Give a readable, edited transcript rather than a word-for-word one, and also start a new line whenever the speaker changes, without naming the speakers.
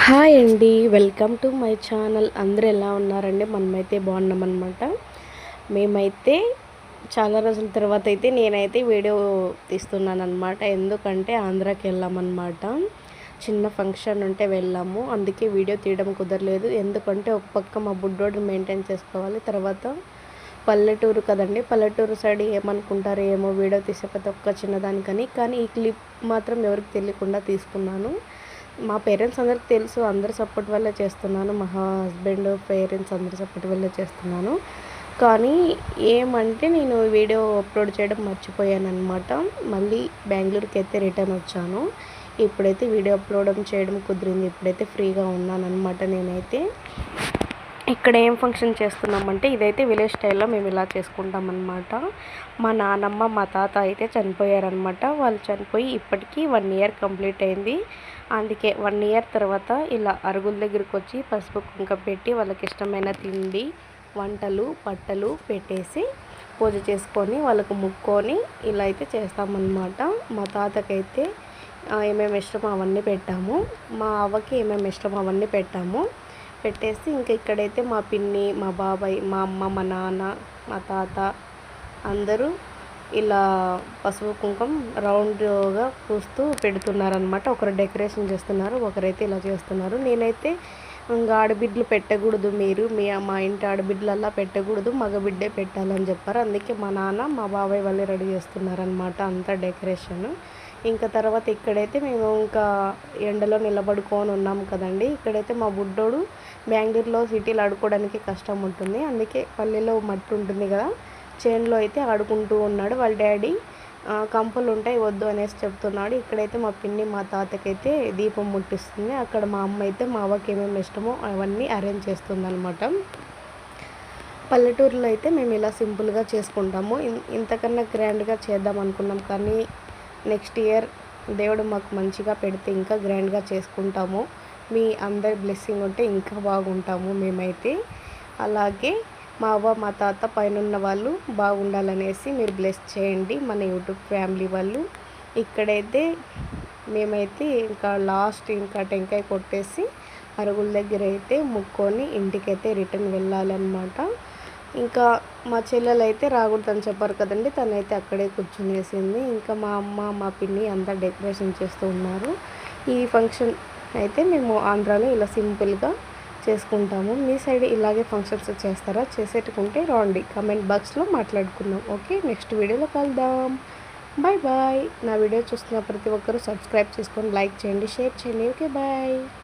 Hi అండి, welcome to my channel. అందరూ ఎలా ఉన్నారండి? మనమైతే బాగున్నామన్నమాట. మేమైతే చాలా రోజుల తర్వాత అయితే నేనైతే వీడియో తీస్తున్నాను అనమాట. ఎందుకంటే ఆంధ్రాకి వెళ్ళామన్నమాట. చిన్న ఫంక్షన్ ఉంటే వెళ్ళాము, అందుకే వీడియో తీయడం కుదరలేదు. ఎందుకంటే ఒక పక్క మా బుడ్డోడిని మెయింటైన్ చేసుకోవాలి, తర్వాత పల్లెటూరు కదండి. పల్లెటూరు సైడ్ ఏమనుకుంటారు ఏమో వీడియో తీసే ప్రతి ఒక్క చిన్నదానికని. కానీ ఈ క్లిప్ మాత్రం ఎవరికి తెలియకుండా తీసుకున్నాను. మా పేరెంట్స్ అందరికి తెలుసు, అందరి సపోర్ట్ వల్లే చేస్తున్నాను. మా హస్బెండ్ పేరెంట్స్ అందరి సపోర్ట్ వల్లే చేస్తున్నాను. కానీ ఏమంటే నేను వీడియో అప్లోడ్ చేయడం మర్చిపోయాను అనమాట. మళ్ళీ బెంగళూరుకి అయితే రిటర్న్ వచ్చాను. ఇప్పుడైతే వీడియో అప్లోడ్ చేయడం కుదిరింది. ఇప్పుడైతే ఫ్రీగా ఉన్నాను అనమాట. నేనైతే ఇక్కడ ఏం ఫంక్షన్ చేస్తున్నామంటే, ఇదైతే విలేజ్ స్టైల్లో మేము ఇలా చేసుకుంటాం అన్నమాట. మా నానమ్మ మా తాత అయితే చనిపోయారనమాట. వాళ్ళు చనిపోయి ఇప్పటికీ 1 ఇయర్ కంప్లీట్ అయింది. అందుకే 1 ఇయర్ తర్వాత ఇలా అరుగుల దగ్గరికి వచ్చి పసుపు కుంకుమ పెట్టి వాళ్ళకి ఇష్టమైన తిండి వంటలు పట్టలు పెట్టేసి పూజ చేసుకొని వాళ్ళకు ముక్కొని ఇలా అయితే చేస్తామన్నమాట. మా తాతకైతే ఏమేమి ఇష్టమో అవన్నీ పెట్టాము, మా అవ్వకి ఏమేమి ఇష్టమో అవన్నీ పెట్టేసి ఇంకా ఇక్కడైతే మా పిన్ని మా బాబాయ్ మా అమ్మ మా నాన్న మా తాత అందరూ ఇలా పసుపు కుంకుమ రౌండ్గా పూస్తూ పెడుతున్నారనమాట. ఒకరు డెకరేషన్ చేస్తున్నారు, ఒకరైతే ఇలా చేస్తున్నారు. నేనైతే ఇంకా ఆడబిడ్డలు పెట్టకూడదు, మా ఇంటి ఆడబిడ్డలల్లా పెట్టకూడదు, మగబిడ్డే పెట్టాలని చెప్పారు. అందుకే మా నాన్న మా బాబాయ్ వాళ్ళే రెడీ చేస్తున్నారనమాట అంతా డెకరేషన్. ఇంకా తర్వాత ఇక్కడైతే మేము ఇంకా ఎండలో నిలబడుకొని ఉన్నాము కదండి. ఇక్కడైతే మా బుడ్డోడు బెంగళూరులో సిటీలో ఆడుకోవడానికి కష్టం ఉంటుంది, అందుకే పల్లెలో మట్టి ఉంటుంది కదా, చేనులో అయితే ఆడుకుంటూ ఉన్నాడు. వాళ్ళ డాడీ కంపలు ఉంటాయి వద్దు అనేసి చెప్తున్నాడు. ఇక్కడైతే మా పిన్ని మా తాతకైతే దీపం ముట్టిస్తుంది. అక్కడ మా అమ్మ అయితే మా అవ్వకి ఏమేమి ఇష్టమో అవన్నీ అరేంజ్ చేస్తుంది అనమాట. పల్లెటూరులో అయితే మేము ఇలా సింపుల్గా చేసుకుంటాము. ఇంతకన్నా గ్రాండ్గా చేద్దాం అనుకున్నాం, కానీ నెక్స్ట్ ఇయర్ దేవుడు మాకు మంచిగా పెడితే ఇంకా గ్రాండ్గా చేసుకుంటాము. మీ అందరి బ్లెస్సింగ్ ఉంటే ఇంకా బాగుంటాము మేమైతే. అలాగే మా అవ్వ మా తాత పైన వాళ్ళు బాగుండాలనేసి మీరు బ్లెస్ చేయండి, మన యూట్యూబ్ ఫ్యామిలీ వాళ్ళు. ఇక్కడైతే మేమైతే ఇంకా లాస్ట్ ఇంకా టెంకాయ కొట్టేసి అరుగుల దగ్గర అయితే ముక్కొని ఇంటికైతే రిటర్న్ వెళ్ళాలన్నమాట. ఇంకా మా చెల్లెలు అయితే రాకూడదని చెప్పారు కదండి, తనైతే అక్కడే కూర్చునేసింది. ఇంకా మా అమ్మ మా పిన్ని అంతా డెకరేషన్ చేస్తూ ఉన్నారు. ఈ ఫంక్షన్ అయితే మేము ఆంధ్రాలో ఇలా సింపుల్గా చేసుకుంటాము. మీ సైడ్ ఇలాగే ఫంక్షన్స్ చేస్తారా? చేసేట్టుకుంటే రండి, కామెంట్ బాక్స్లో మాట్లాడుకుందాం. ఓకే, నెక్స్ట్ వీడియోలో కలుద్దాం. Bye bye. నా వీడియో చూస్తున్న ప్రతి ఒక్కరూ సబ్స్క్రైబ్ చేసుకొని లైక్ చేయండి, షేర్ చేయండి. Okay bye.